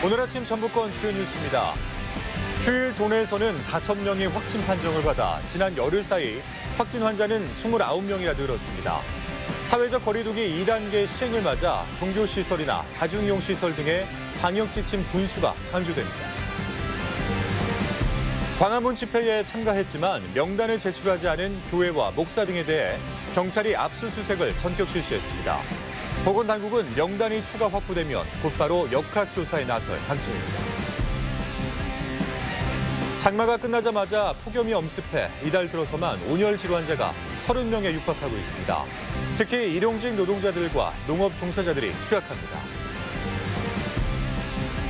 오늘 아침 전북권 주요 뉴스입니다. 휴일 도내에서는 5명이 확진 판정을 받아 지난 열흘 사이 확진 환자는 29명이나 늘었습니다. 사회적 거리두기 2단계 시행을 맞아 종교시설이나 다중이용시설 등의 방역지침 준수가 강조됩니다. 광화문 집회에 참가했지만 명단을 제출하지 않은 교회와 목사 등에 대해 경찰이 압수수색을 전격 실시했습니다. 보건당국은 명단이 추가 확보되면 곧바로 역학조사에 나설 방침입니다. 장마가 끝나자마자 폭염이 엄습해 이달 들어서만 온열 질환자가 30명에 육박하고 있습니다. 특히 일용직 노동자들과 농업 종사자들이 취약합니다.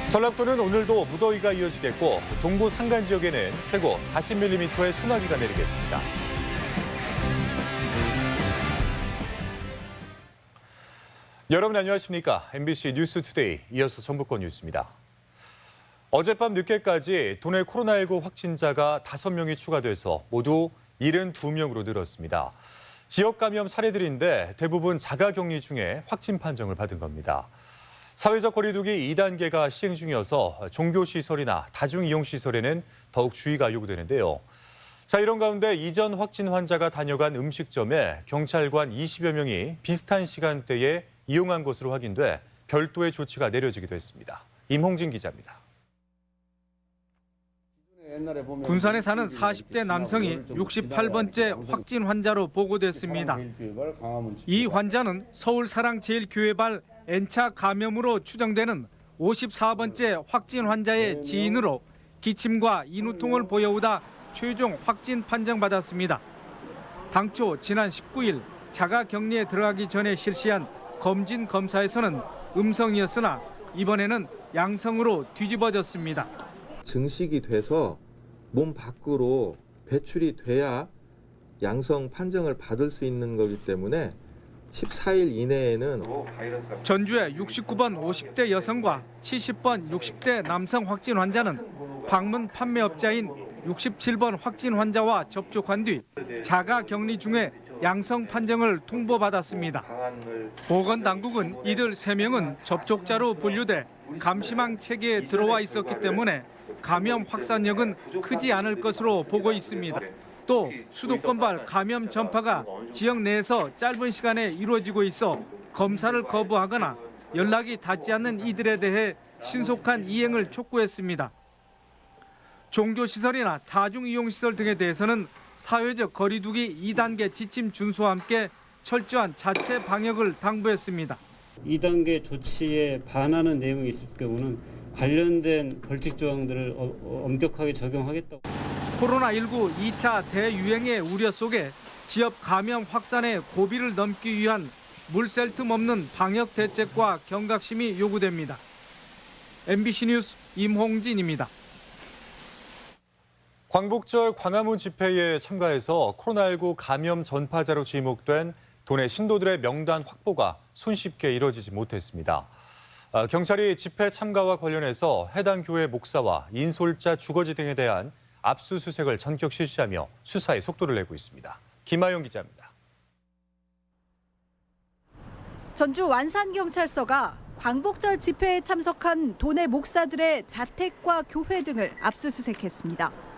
전라도는 오늘도 무더위가 이어지겠고 동부 산간 지역에는 최고 40mm의 소나기가 내리겠습니다. 여러분 안녕하십니까? MBC 뉴스투데이 이어서 전북권 뉴스입니다. 어젯밤 늦게까지 도내 코로나19 확진자가 5명이 추가돼서 모두 72명으로 늘었습니다. 지역 감염 사례들인데 대부분 자가격리 중에 확진 판정을 받은 겁니다. 사회적 거리두기 2단계가 시행 중이어서 종교시설이나 다중이용시설에는 더욱 주의가 요구되는데요. 자, 이런 가운데 이전 확진 환자가 다녀간 음식점에 경찰관 20여 명이 비슷한 시간대에 이용한 것으로 확인돼 별도의 조치가 내려지기도 했습니다. 임홍진 기자입니다. 군산에 사는 40대 남성이 68번째 확진 환자로 보고됐습니다. 이 환자는 서울사랑제일교회발 N차 감염으로 추정되는 54번째 확진 환자의 지인으로 기침과 인후통을 보여오다 최종 확진 판정받았습니다. 당초 지난 19일 자가격리에 들어가기 전에 실시한 검진 검사에서는 음성이었으나 이번에는 양성으로 뒤집어졌습니다. 증식이 돼서 몸 밖으로 배출이 돼야 양성 판정을 받을 수 있는 거기 때문에 14일 이내에는 전주의 69번 50대 여성과 70번 60대 남성 확진 환자는 방문 판매업자인 67번 확진 환자와 접촉한 뒤 자가 격리 중에 양성 판정을 통보받았습니다. 보건당국은 이들 3명은 접촉자로 분류돼 감시망 체계에 들어와 있었기 때문에 감염 확산력은 크지 않을 것으로 보고 있습니다. 또 수도권발 감염 전파가 지역 내에서 짧은 시간에 이루어지고 있어 검사를 거부하거나 연락이 닿지 않는 이들에 대해 신속한 이행을 촉구했습니다. 종교시설이나 다중이용시설 등에 대해서는 사회적 거리두기 2단계 지침 준수와 함께 철저한 자체 방역을 당부했습니다. 2단계 조치에 반하는 내용이 있을 경우는 관련된 벌칙 조항들을 엄격하게 적용하겠다고. 코로나19 2차 대유행의 우려 속에 지역 감염 확산의 고비를 넘기 위한 물샐 틈 없는 방역 대책과 경각심이 요구됩니다. MBC 뉴스 임홍진입니다. 광복절 광화문 집회에 참가해서 코로나19 감염 전파자로 지목된 도내 신도들의 명단 확보가 손쉽게 이뤄지지 못했습니다. 경찰이 집회 참가와 관련해서 해당 교회 목사와 인솔자 주거지 등에 대한 압수수색을 전격 실시하며 수사에 속도를 내고 있습니다. 김아영 기자입니다. 전주 완산경찰서가 광복절 집회에 참석한 도내 목사들의 자택과 교회 등을 압수수색했습니다.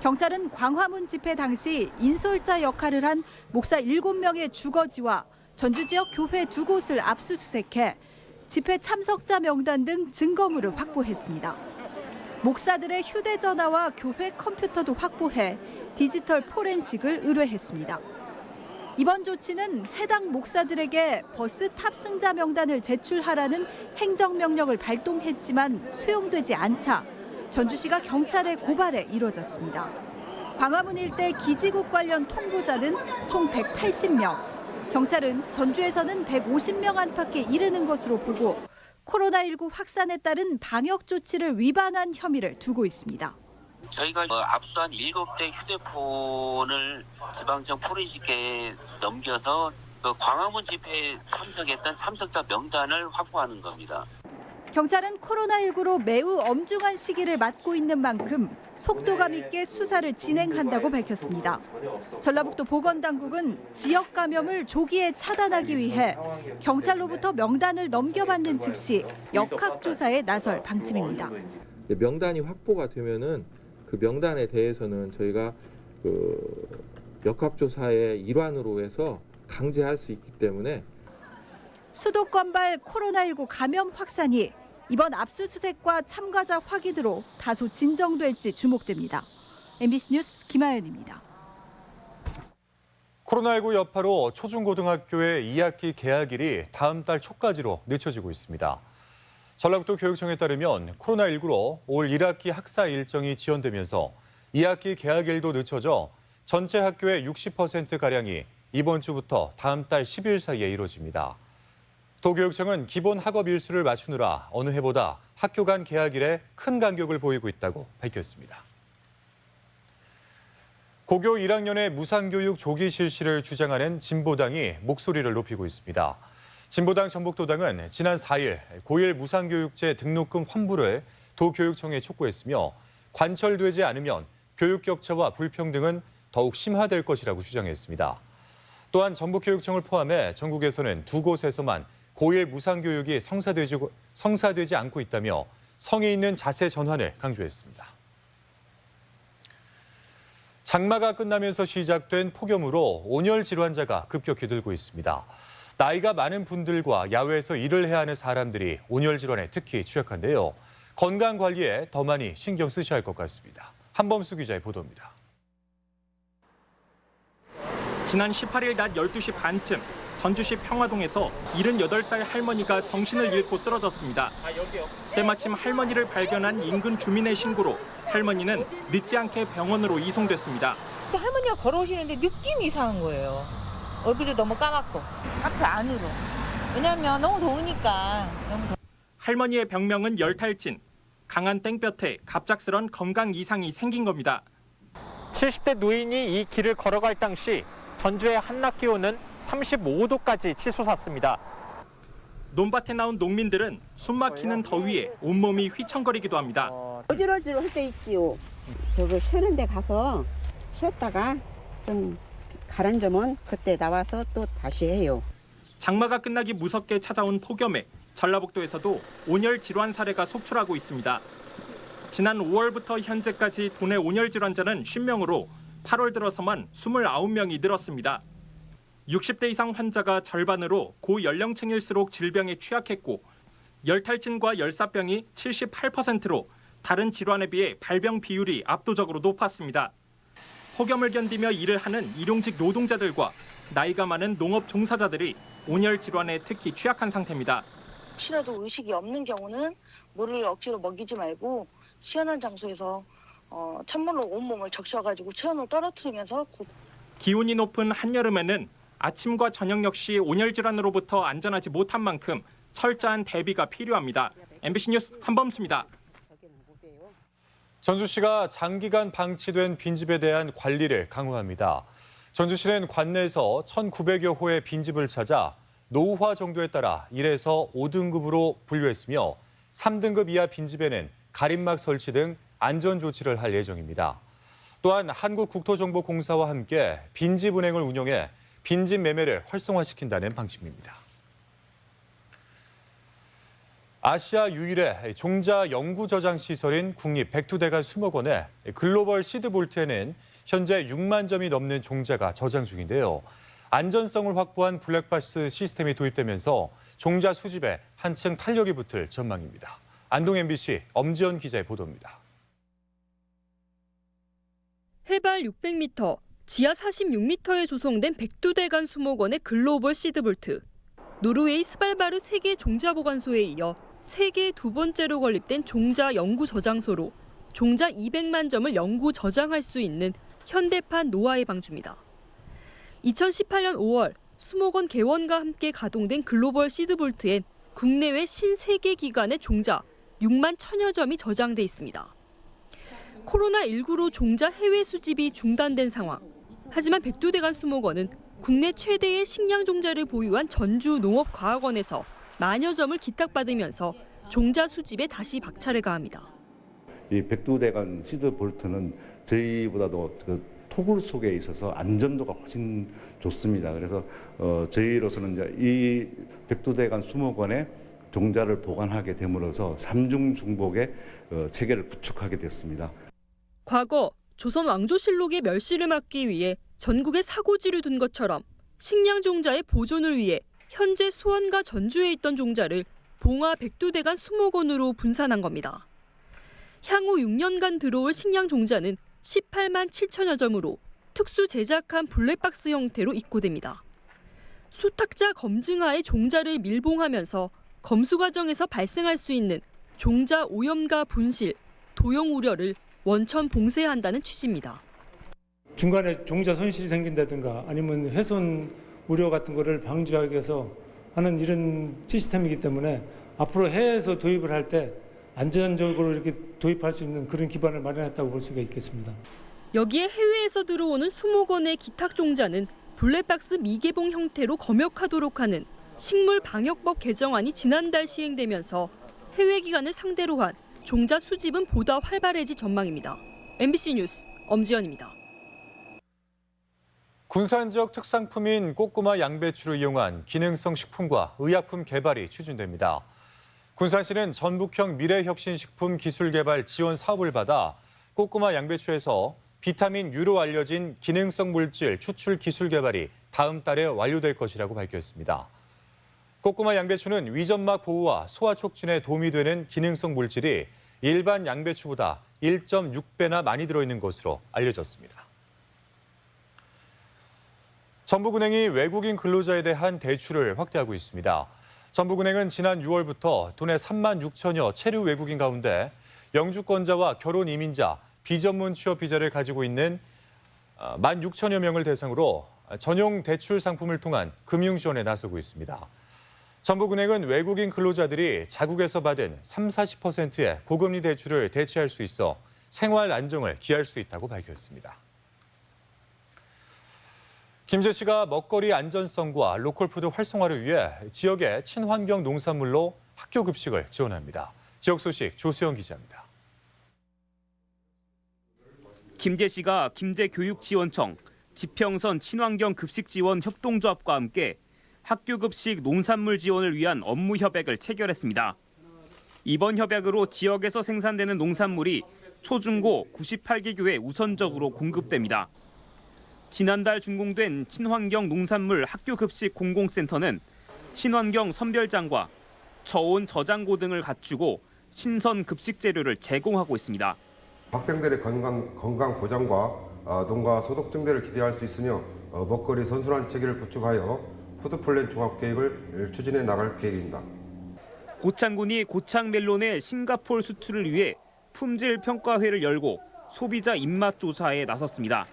경찰은 광화문 집회 당시 인솔자 역할을 한 목사 7명의 주거지와 전주 지역 교회 2곳을 압수수색해 집회 참석자 명단 등 증거물을 확보했습니다. 목사들의 휴대전화와 교회 컴퓨터도 확보해 디지털 포렌식을 의뢰했습니다. 이번 조치는 해당 목사들에게 버스 탑승자 명단을 제출하라는 행정명령을 발동했지만 수용되지 않자 전주시가 경찰에 고발해 이뤄졌습니다. 광화문 일대 기지국 관련 통보자는 총 180명, 경찰은 전주에서는 150명 안팎에 이르는 것으로 보고 코로나19 확산에 따른 방역 조치를 위반한 혐의를 두고 있습니다. 저희가 압수한 7대 휴대폰을 지방청 포렌식에 넘겨서 광화문 집회에 참석했던 참석자 명단을 확보하는 겁니다. 경찰은 코로나19로 매우 엄중한 시기를 맞고 있는 만큼 속도감 있게 수사를 진행한다고 밝혔습니다. 전라북도 보건당국은 지역 감염을 조기에 차단하기 위해 경찰로부터 명단을 넘겨받는 즉시 역학조사에 나설 방침입니다. 명단이 확보가 되면은 그 명단에 대해서는 저희가 역학조사의 일환으로 해서 강제할 수 있기 때문에 수도권발 코로나19 감염 확산이 이번 압수수색과 참가자 확인으로 다소 진정될지 주목됩니다. MBC 뉴스 김하연입니다. 코로나19 여파로 초중고등학교의 2학기 개학일이 다음 달 초까지로 늦춰지고 있습니다. 전라북도 교육청에 따르면 코로나19로 올 1학기 학사 일정이 지연되면서 2학기 개학일도 늦춰져 전체 학교의 60%가량이 이번 주부터 다음 달 10일 사이에 이루어집니다. 도교육청은 기본 학업 일수를 맞추느라 어느 해보다 학교 간 개학일에 큰 간격을 보이고 있다고 밝혔습니다. 고교 1학년의 무상교육 조기 실시를 주장하는 진보당이 목소리를 높이고 있습니다. 진보당 전북도당은 지난 4일 고1 무상교육제 등록금 환불을 도교육청에 촉구했으며 관철되지 않으면 교육 격차와 불평등은 더욱 심화될 것이라고 주장했습니다. 또한 전북교육청을 포함해 전국에서는 두 곳에서만 고1 무상교육이 성사되지 않고 있다며 성의 있는 자세 전환을 강조했습니다. 장마가 끝나면서 시작된 폭염으로 온열 질환자가 급격히 늘고 있습니다. 나이가 많은 분들과 야외에서 일을 해야 하는 사람들이 온열 질환에 특히 취약한데요. 건강 관리에 더 많이 신경 쓰셔야 할 것 같습니다. 한범수 기자의 보도입니다. 지난 18일 낮 12시 반쯤 전주시 평화동에서 78살 할머니가 정신을 잃고 쓰러졌습니다. 때마침 할머니를 발견한 인근 주민의 신고로 할머니는 늦지 않게 병원으로 이송됐습니다. 할머니가 걸어오시는데 느낌이 이상한 거예요. 얼굴도 너무 까맣고 앞에 안으로. 왜냐면 너무 더우니까. 할머니의 병명은 열탈진, 강한 땡볕에 갑작스런 건강 이상이 생긴 겁니다. 70대 노인이 이 길을 걸어갈 당시 전주의 한낮 기온은 35도까지 치솟았습니다. 논밭에 나온 농민들은 숨막히는 더위에 온몸이 휘청거리기도 합니다. 어지러울 때 있지요. 저거 쉬는 데 가서 쉬었다가 좀 가라앉으면 그때 나와서 또 다시 해요. 장마가 끝나기 무섭게 찾아온 폭염에 전라북도에서도 온열 질환 사례가 속출하고 있습니다. 지난 5월부터 현재까지 도내 온열 질환자는 50명으로 8월 들어서만 29명이 늘었습니다. 60대 이상 환자가 절반으로 고연령층일수록 질병에 취약했고 열탈진과 열사병이 78%로 다른 질환에 비해 발병 비율이 압도적으로 높았습니다. 폭염을 견디며 일을 하는 일용직 노동자들과 나이가 많은 농업 종사자들이 온열 질환에 특히 취약한 상태입니다. 혹시라도 의식이 없는 경우는 물을 억지로 먹이지 말고 시원한 장소에서 찬물로 온몸을 적셔가지고 체온을 떨어뜨리면서 기온이 높은 한여름에는 아침과 저녁 역시 온열 질환으로부터 안전하지 못한 만큼 철저한 대비가 필요합니다. MBC 뉴스 한범수입니다. 전주시가 장기간 방치된 빈집에 대한 관리를 강화합니다. 전주시는 관내에서 1,900여 호의 빈집을 찾아 노후화 정도에 따라 1에서 5등급으로 분류했으며 3등급 이하 빈집에는 가림막 설치 등 안전 조치를 할 예정입니다. 또한 한국국토정보공사와 함께 빈집은행을 운영해 빈집 매매를 활성화시킨다는 방침입니다. 아시아 유일의 종자 연구 저장 시설인 국립백두대간 수목원의 글로벌 시드볼트에는 현재 6만 점이 넘는 종자가 저장 중인데요. 안전성을 확보한 블랙박스 시스템이 도입되면서 종자 수집에 한층 탄력이 붙을 전망입니다. 안동 MBC 엄지연 기자의 보도입니다. 해발 600m, 지하 46m에 조성된 백두대간 수목원의 글로벌 시드볼트. 노르웨이 스발바르 세계 종자보관소에 이어 세계 두 번째로 건립된 종자 연구 저장소로 종자 200만 점을 연구 저장할 수 있는 현대판 노화의 방주입니다. 2018년 5월 수목원 개원과 함께 가동된 글로벌 시드볼트엔 국내외 53개 기관의 종자 6만 1000여 점이 저장돼 있습니다. 코로나19로 종자 해외 수집이 중단된 상황. 하지만 백두대간 수목원은 국내 최대의 식량 종자를 보유한 전주 농업과학원에서 만여 점을 기탁받으면서 종자 수집에 다시 박차를 가합니다. 이 백두대간 시드볼트는 저희보다도 그 토굴 속에 있어서 안전도가 훨씬 좋습니다. 그래서 저희로서는 이제 이 백두대간 수목원에 종자를 보관하게 됨으로써 삼중 중복의 체계를 구축하게 됐습니다. 과거 조선 왕조실록의 멸시를 막기 위해 전국에 사고지를 둔 것처럼 식량 종자의 보존을 위해 현재 수원과 전주에 있던 종자를 봉화 백두대간 수목원으로 분산한 겁니다. 향후 6년간 들어올 식량 종자는 18만 7천여 점으로 특수 제작한 블랙박스 형태로 입고됩니다. 수탁자 검증하에 종자를 밀봉하면서 검수 과정에서 발생할 수 있는 종자 오염과 분실, 도용 우려를 원천 봉쇄한다는 취지입니다. 중간에 종자 손실이 생긴다든가 아니면 훼손 우려 같은 거를 방지하기 위해서 하는 이런 시스템이기 때문에 앞으로 해외에서 도입을 할 때 안전적으로 이렇게 도입할 수 있는 그런 기반을 마련했다고 볼 수가 있겠습니다. 여기에 해외에서 들어오는 수목원의 기탁 종자는 블랙박스 미개봉 형태로 검역하도록 하는 식물방역법 개정안이 지난달 시행되면서 해외 기관을 상대로 한 종자 수집은 보다 활발해질 전망입니다. MBC 뉴스 엄지연입니다. 군산 지역 특산품인 꼬꼬마 양배추를 이용한 기능성 식품과 의약품 개발이 추진됩니다. 군산시는 전북형 미래혁신식품 기술개발 지원 사업을 받아 꼬꼬마 양배추에서 비타민 U로 알려진 기능성 물질 추출 기술 개발이 다음 달에 완료될 것이라고 밝혔습니다. 꼬꼬마 양배추는 위점막 보호와 소화 촉진에 도움이 되는 기능성 물질이 일반 양배추보다 1.6배나 많이 들어있는 것으로 알려졌습니다. 전북은행이 외국인 근로자에 대한 대출을 확대하고 있습니다. 전북은행은 지난 6월부터 도내 3만 6천여 체류 외국인 가운데 영주권자와 결혼 이민자, 비전문 취업 비자를 가지고 있는 1만 6천여 명을 대상으로 전용 대출 상품을 통한 금융 지원에 나서고 있습니다. 전북은행은 외국인 근로자들이 자국에서 받은 30~40%의 고금리 대출을 대체할 수 있어 생활 안정을 기할 수 있다고 밝혔습니다. 김제시가 먹거리 안전성과 로컬푸드 활성화를 위해 지역의 친환경 농산물로 학교 급식을 지원합니다. 지역 소식 조수영 기자입니다. 김제시가 김제교육지원청, 지평선 친환경 급식지원 협동조합과 함께 학교 급식 농산물 지원을 위한 업무 협약을 체결했습니다. 이번 협약으로 지역에서 생산되는 농산물이 초중고 98개 교에 우선적으로 공급됩니다. 지난달 준공된 친환경 농산물 학교 급식 공공센터는 친환경 선별장과 저온 저장고 등을 갖추고 신선 급식 재료를 제공하고 있습니다. 학생들의 건강 보장과 농가 소득 증대를 기대할 수 있으며 먹거리 선순환 체계를 구축하여 푸드플랜 종합계획을 추진해 나갈 계획입니다. 고창군이 고창 멜론의 싱가포르 수출을 위해 품질 평가회를 열고 소비자 입맛 조사에 나섰습니다.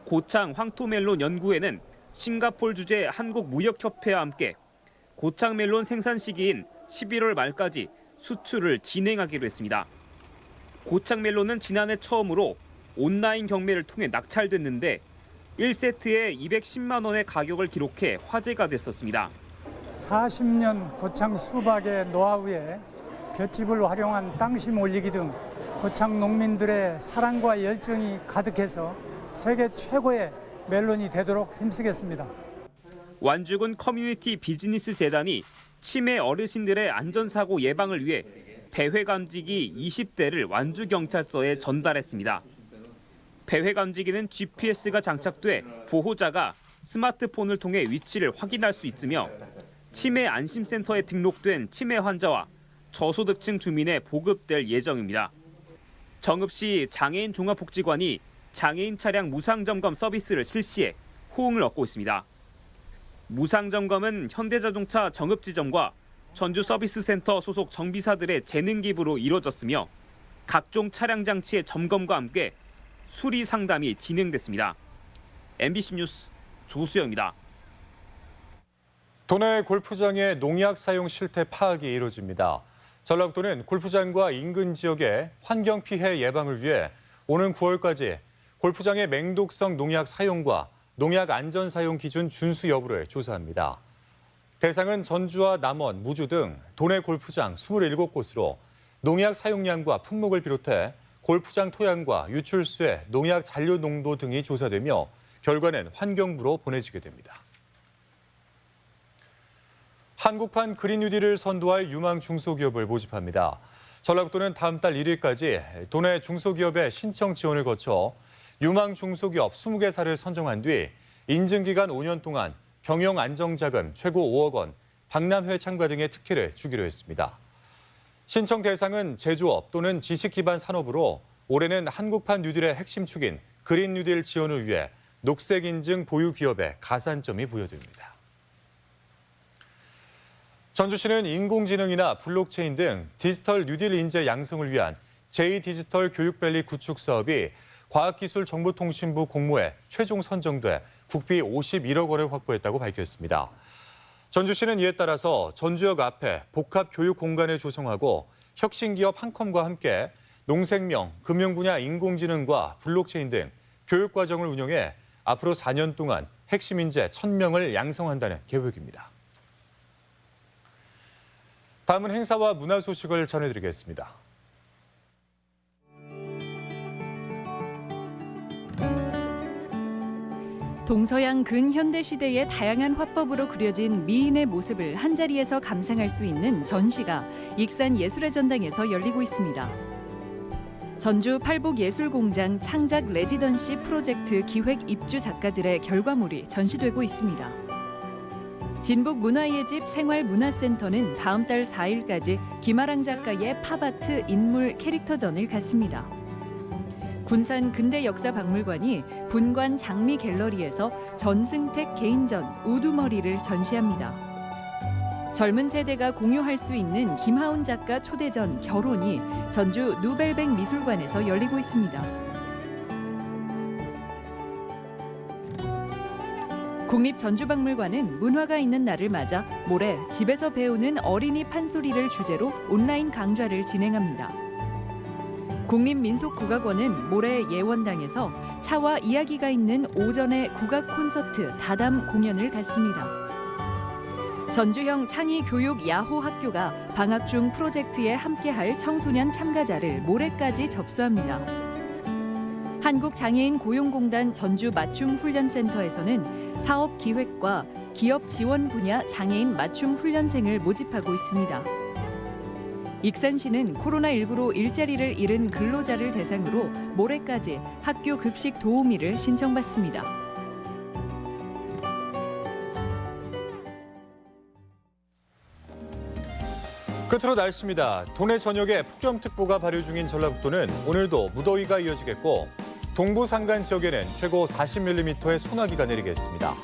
고창 황토멜론 연구회는 싱가포르 주재 한국무역협회와 함께 고창 멜론 생산 시기인 11월 말까지 수출을 진행하기로 했습니다. 고창 멜론은 지난해 처음으로 온라인 경매를 통해 낙찰됐는데 1세트에 210만 원의 가격을 기록해 화제가 됐었습니다. 40년 고창 수박의 노하우에 볏짚을 활용한 땅심 올리기 등 고창 농민들의 사랑과 열정이 가득해서 세계 최고의 멜론이 되도록 힘쓰겠습니다. 완주군 커뮤니티 비즈니스 재단이 치매 어르신들의 안전사고 예방을 위해 배회감지기 20대를 완주경찰서에 전달했습니다. 배회감지기는 GPS가 장착돼 보호자가 스마트폰을 통해 위치를 확인할 수 있으며 치매 안심센터에 등록된 치매 환자와 저소득층 주민에 보급될 예정입니다. 정읍시 장애인 종합복지관이 장애인 차량 무상점검 서비스를 실시해 호응을 얻고 있습니다. 무상점검은 현대자동차 정읍지점과 전주서비스센터 소속 정비사들의 재능 기부로 이뤄졌으며 각종 차량 장치의 점검과 함께 수리 상담이 진행됐습니다. MBC 뉴스 조수영입니다. 도내 골프장의 농약 사용 실태 파악이 이루어집니다. 전라북도는 골프장과 인근 지역의 환경 피해 예방을 위해 오는 9월까지 골프장의 맹독성 농약 사용과 농약 안전 사용 기준 준수 여부를 조사합니다. 대상은 전주와 남원, 무주 등 도내 골프장 27곳으로 농약 사용량과 품목을 비롯해 골프장 토양과 유출수의 농약 잔류 농도 등이 조사되며 결과는 환경부로 보내지게 됩니다. 한국판 그린 뉴딜을 선도할 유망 중소기업을 모집합니다. 전라북도는 다음 달 1일까지 도내 중소기업의 신청 지원을 거쳐 유망 중소기업 20개사를 선정한 뒤 인증기간 5년 동안 경영 안정자금 최고 5억 원, 박람회 참가 등의 특혜를 주기로 했습니다. 신청 대상은 제조업 또는 지식기반 산업으로 올해는 한국판 뉴딜의 핵심 축인 그린 뉴딜 지원을 위해 녹색 인증 보유 기업에 가산점이 부여됩니다. 전주시는 인공지능이나 블록체인 등 디지털 뉴딜 인재 양성을 위한 제2디지털 교육밸리 구축 사업이 과학기술정보통신부 공모에 최종 선정돼 국비 51억 원을 확보했다고 밝혔습니다. 전주시는 이에 따라서 전주역 앞에 복합 교육 공간을 조성하고 혁신기업 한컴과 함께 농생명, 금융 분야 인공지능과 블록체인 등 교육과정을 운영해 앞으로 4년 동안 핵심 인재 1,000명을 양성한다는 계획입니다. 다음은 행사와 문화 소식을 전해드리겠습니다. 동서양 근현대 시대의 다양한 화법으로 그려진 미인의 모습을 한자리에서 감상할 수 있는 전시가 익산 예술의 전당에서 열리고 있습니다. 전주 팔복예술공장 창작 레지던시 프로젝트 기획 입주 작가들의 결과물이 전시되고 있습니다. 진북 문화의 집 생활문화센터는 다음 달 4일까지 김아랑 작가의 팝아트 인물 캐릭터전을 갖습니다. 군산 근대역사박물관이 분관 장미 갤러리에서 전승택 개인전 우두머리를 전시합니다. 젊은 세대가 공유할 수 있는 김하운 작가 초대전 결혼이 전주 누벨백 미술관에서 열리고 있습니다. 국립전주박물관은 문화가 있는 날을 맞아 모레 집에서 배우는 어린이 판소리를 주제로 온라인 강좌를 진행합니다. 국립민속국악원은 모레 예원당에서 차와 이야기가 있는 오전의 국악 콘서트 다담 공연을 갖습니다. 전주형 창의교육 야호 학교가 방학 중 프로젝트에 함께할 청소년 참가자를 모레까지 접수합니다. 한국장애인 고용공단 전주 맞춤훈련센터에서는 사업 기획과 기업 지원 분야 장애인 맞춤 훈련생을 모집하고 있습니다. 익산시는 코로나19로 일자리를 잃은 근로자를 대상으로 모레까지 학교 급식 도우미를 신청받습니다. 끝으로 날씨입니다. 도내 전역에 폭염특보가 발효 중인 전라북도는 오늘도 무더위가 이어지겠고 동부 산간 지역에는 최고 40mm의 소나기가 내리겠습니다.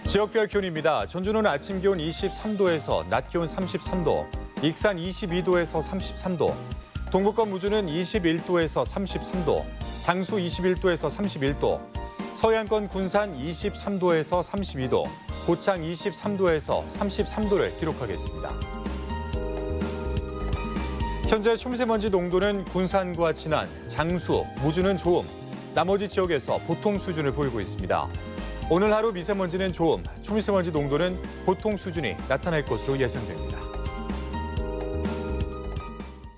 지역별 기온입니다. 전주는 아침 기온 23도에서 낮 기온 33도, 익산 22도에서 33도, 동북권 무주는 21도에서 33도, 장수 21도에서 31도, 서해안권 군산 23도에서 32도, 고창 23도에서 33도를 기록하겠습니다. 현재 초미세먼지 농도는 군산과 진안, 장수, 무주는 좋음, 나머지 지역에서 보통 수준을 보이고 있습니다. 오늘 하루 미세먼지는 좋음, 초미세먼지 농도는 보통 수준이 나타날 것으로 예상됩니다.